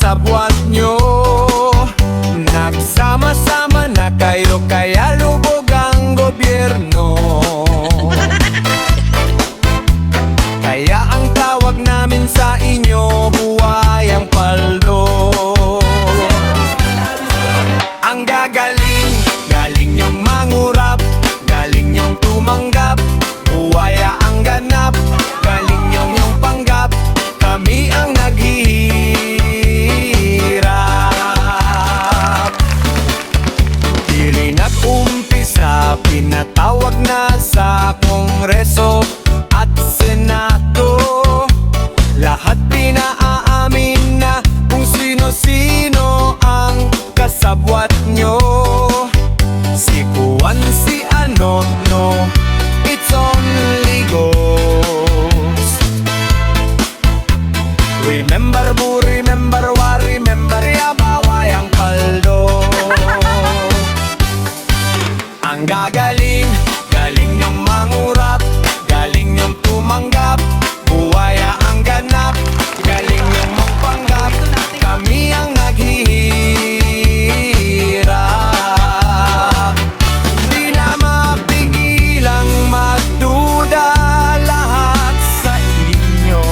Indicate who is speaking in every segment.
Speaker 1: kasabwat nyo. Nagsama-sama na kayo kaya lubog ang gobyerno. Kaya ang tawag namin sa inyo, buhayang paldo. Ang gagaling, galing niyong mangurap, galing niyong tumanggap, buhaya ang ganap, galing niyong panggap, kami ang naghihirap. Di rin nag-umpisa, pinatawag na sa Kongreso at Senado. Lahat pinaamin na kung sino-sino ang kasabwat nyo. Si Juan, si ano, no, it's only ghost. Remember bu, remember wa, remember ya, bawayang paldo. Ang gagaling, galing niyong mangurap, galing niyong tumanggap, buhaya ang ganap, galing niyong magpanggap, kami ang naghihirap. Di na mapigilang magduda lahat sa inyo.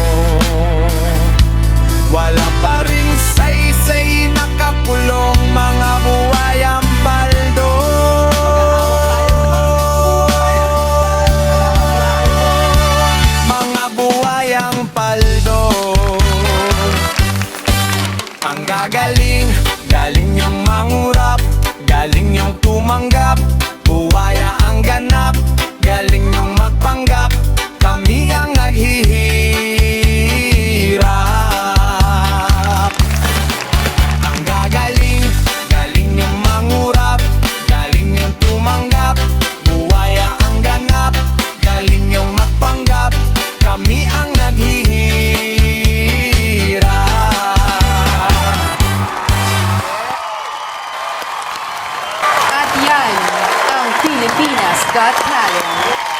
Speaker 1: Wala pa rin saysay nakakulong mga buhayang paldo. Mga buhayang paldo. Ang gagaling, galing niyong mangurap, galing niyong tumanggap, buhaya ang ganap, galing niyong magpanggap, kami ang naghihirap. Ang gagaling, galing niyong mangurap, galing niyong tumanggap, buhaya ang ganap, galing niyong magpanggap, kami ang naghihirap.
Speaker 2: At yan ang Pilipinas Got Talent.